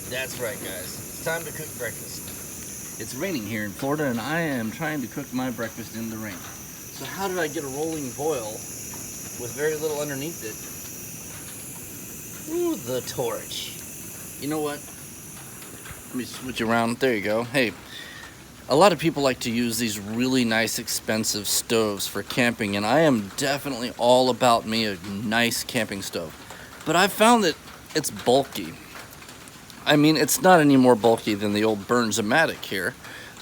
That's right, guys. It's time to cook breakfast. It's raining here in Florida, and I am trying to cook my breakfast in the rain. So how did I get a rolling boil with very little underneath it? Ooh, the torch. You know what? Let me switch around. There you go. Hey, a lot of people like to use these really nice, expensive stoves for camping, and I am definitely all about me a nice camping stove. But I've found that it's bulky. I mean, it's not any more bulky than the old Burns-O-Matic here,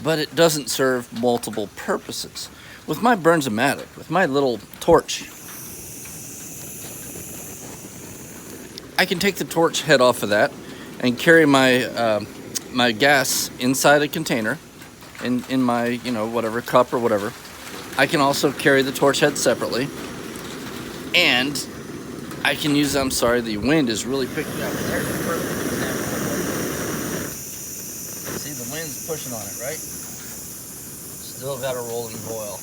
but it doesn't serve multiple purposes. With my Burns-O-Matic, with my little torch, I can take the torch head off of that and carry my my gas inside a container in my, whatever, cup or whatever. I can also carry the torch head separately, and I can use, I'm sorry, the wind is really picking up. There's a perfect example of what. See, the wind's pushing on it, right? Still got a rolling boil.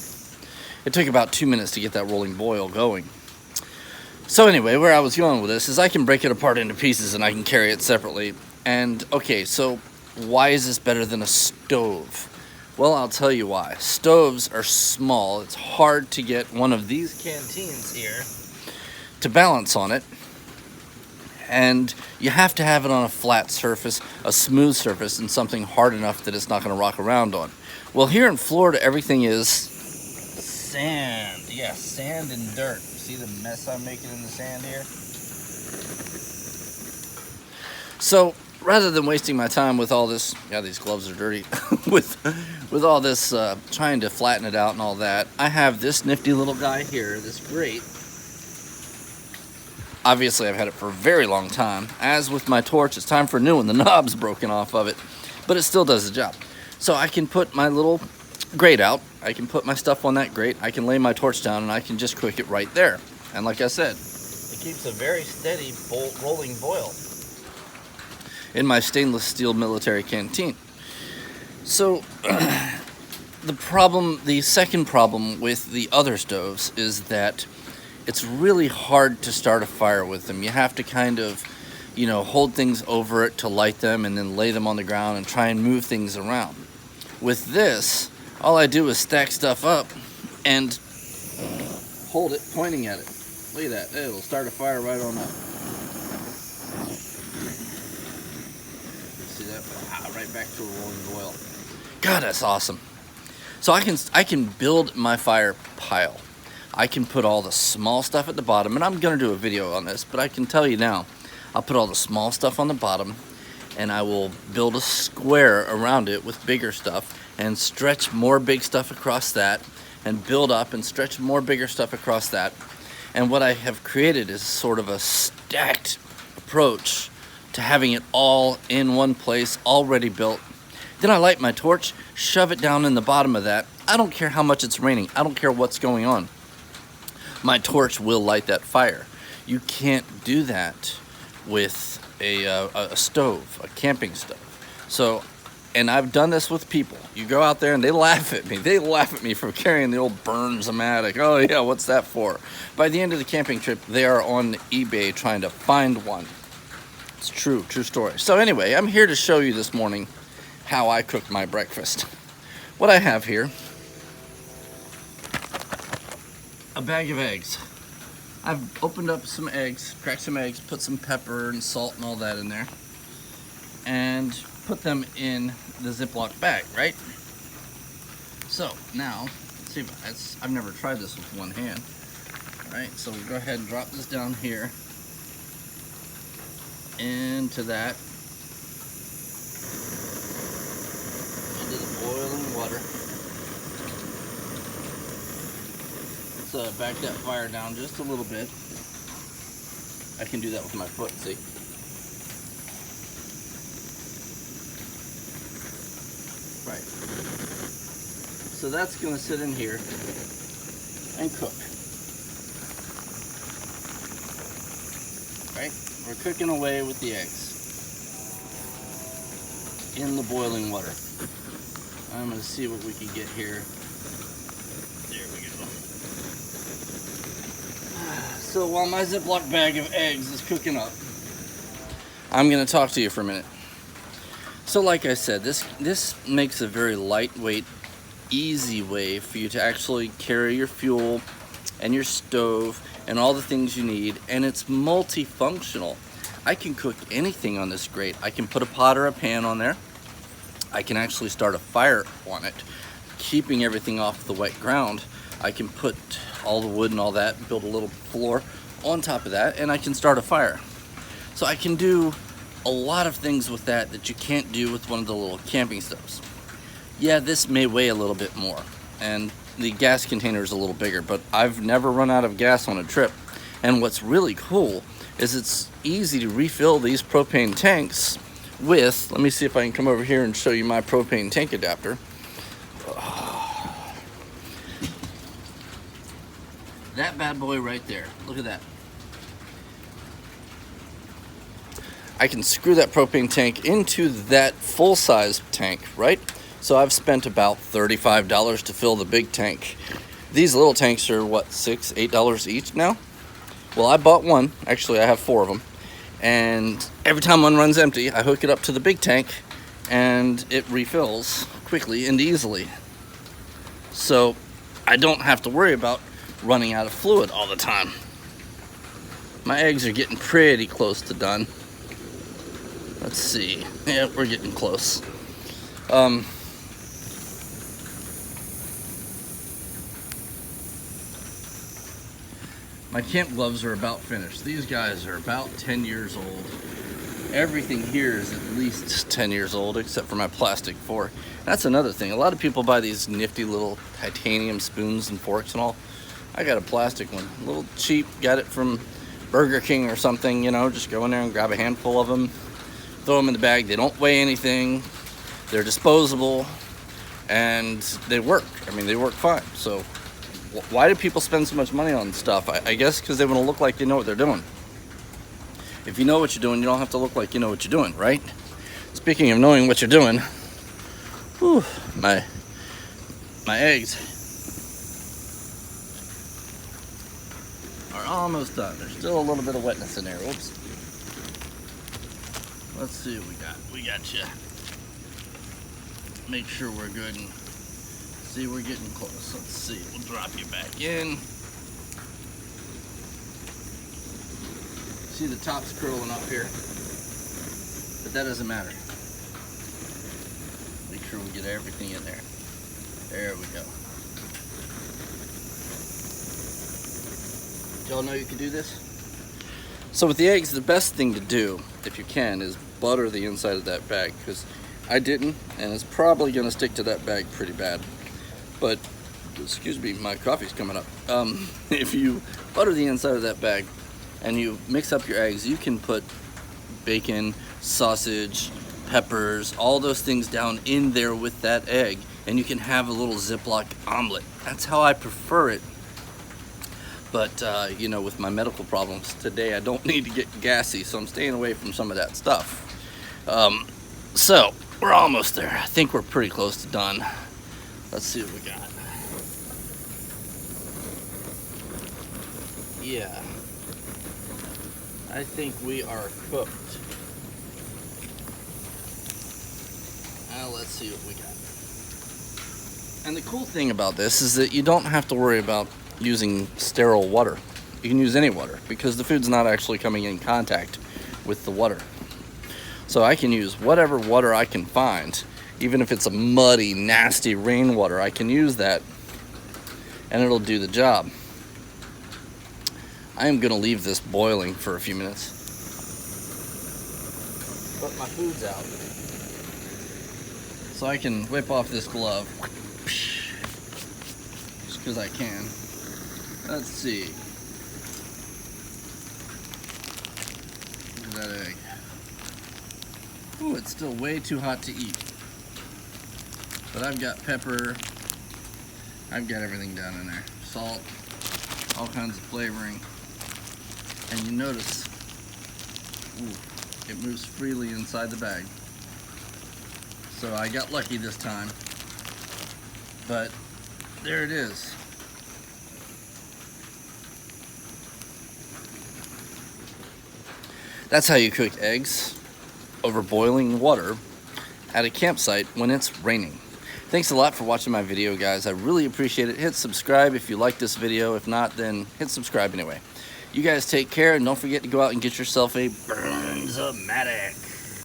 It took about 2 minutes to get that rolling boil going. So anyway, where I was going with this is I can break it apart into pieces and I can carry it separately. And okay, so why is this better than a stove? Well, I'll tell you why. Stoves are small. It's hard to get one of these canteens here to balance on it. And you have to have it on a flat surface, a smooth surface, and something hard enough that it's not going to rock around on. Well, here in Florida, everything is sand. Yeah, sand and dirt. See the mess I'm making in the sand here? So rather than wasting my time with all this, yeah, these gloves are dirty, with all this trying to flatten it out and all that, I have this nifty little guy here, this grate. Obviously, I've had it for a very long time. As with my torch, it's time for a new one. The knob's broken off of it, but it still does the job. So I can put my little grate out. I can put my stuff on that grate. I can lay my torch down, and I can just cook it right there. And like I said, it keeps a very steady rolling boil in my stainless steel military canteen. So the second problem with the other stoves is that it's really hard to start a fire with them. You have to kind of, hold things over it to light them and then lay them on the ground and try and move things around. With this, all I do is stack stuff up and hold it pointing at it. Look at that. It'll start a fire right on up. See that? Wow, right back to a rolling boil. God, that's awesome. So I can build my fire pile. I can put all the small stuff at the bottom, and I'm going to do a video on this, but I can tell you now, I'll put all the small stuff on the bottom, and I will build a square around it with bigger stuff, and stretch more big stuff across that, and build up and stretch more bigger stuff across that. And what I have created is sort of a stacked approach to having it all in one place, already built. Then I light my torch, shove it down in the bottom of that. I don't care how much it's raining. I don't care what's going on. My torch will light that fire. You can't do that with a stove, a camping stove. So, and I've done this with people. You go out there and they laugh at me. They laugh at me for carrying the old Burns-O-Matic. Oh yeah, what's that for? By the end of the camping trip, they are on eBay trying to find one. It's true story. So anyway, I'm here to show you this morning how I cook my breakfast. What I have here, a bag of eggs. I've opened up some eggs, cracked some eggs, put some pepper and salt and all that in there, and put them in the Ziplock bag, right? So now, let's see if I've never tried this with one hand. All right, so we'll go ahead and drop this down here into that, into the boiling water. Let's back that fire down just a little bit. I can do that with my foot, see? Right. So that's going to sit in here and cook. Right? We're cooking away with the eggs in the boiling water. I'm going to see what we can get here. There we go. So while my Ziploc bag of eggs is cooking up, I'm going to talk to you for a minute. So like I said, this makes a very lightweight, easy way for you to actually carry your fuel and your stove and all the things you need, and it's multifunctional. I can cook anything on this grate. I can put a pot or a pan on there. I can actually start a fire on it, keeping everything off the wet ground. I can put all the wood and all that, build a little floor on top of that, and I can start a fire. So I can do a lot of things with that that you can't do with one of the little camping stoves. Yeah, this may weigh a little bit more, and the gas container is a little bigger, but I've never run out of gas on a trip. And what's really cool is it's easy to refill these propane tanks with, let me see if I can come over here and show you my propane tank adapter. That bad boy right there, look at that. I can screw that propane tank into that full-size tank, right? So I've spent about $35 to fill the big tank. These little tanks are what, $6, $8 each now? Well, I bought one. Actually, I have 4 of them. And every time one runs empty, I hook it up to the big tank and it refills quickly and easily. So I don't have to worry about running out of fluid all the time. My eggs are getting pretty close to done. Let's see. Yeah, we're getting close. My camp gloves are about finished. These guys are about 10 years old. Everything here is at least 10 years old, except for my plastic fork. That's another thing. A lot of people buy these nifty little titanium spoons and forks and all. I got a plastic one, a little cheap. Got it from Burger King or something, you know. Just go in there and grab a handful of them, throw them in the bag. They don't weigh anything. They're disposable, and they work. I mean, they work fine. So why do people spend so much money on stuff? I guess because they want to look like they know what they're doing. If you know what you're doing, you don't have to look like you know what you're doing, right? Speaking of knowing what you're doing, whew, my eggs are almost done. There's still a little bit of wetness in there. Oops. Let's see what we got. We got you. Make sure we're good and see we're getting close. Let's see. We'll drop you back in. See the top's curling up here, but that doesn't matter. Make sure we get everything in there. There we go. Did y'all know you could do this? So with the eggs, the best thing to do, if you can, is butter the inside of that bag, because I didn't, and it's probably going to stick to that bag pretty bad. But, excuse me, my coffee's coming up. If you butter the inside of that bag and you mix up your eggs, you can put bacon, sausage, peppers, all those things down in there with that egg, and you can have a little Ziplock omelet. That's how I prefer it. But, you know, with my medical problems today, I don't need to get gassy, so I'm staying away from some of that stuff. So, we're almost there. I think we're pretty close to done. Let's see what we got. Yeah. I think we are cooked. Now let's see what we got. And the cool thing about this is that you don't have to worry about using sterile water. You can use any water because the food's not actually coming in contact with the water. So I can use whatever water I can find, even if it's a muddy, nasty rainwater. I can use that and it'll do the job. I am gonna leave this boiling for a few minutes. But my food's out. So I can whip off this glove. Just because I can. Let's see. Look at that egg. Ooh, it's still way too hot to eat. But I've got pepper. I've got everything down in there. Salt. All kinds of flavoring. And you notice, ooh, it moves freely inside the bag. So I got lucky this time. But there it is. That's how you cook eggs over boiling water at a campsite when it's raining. Thanks a lot for watching my video, guys. I really appreciate it. Hit subscribe if you like this video. If not, then hit subscribe anyway. You guys take care, and don't forget to go out and get yourself a Burns-O-Matic.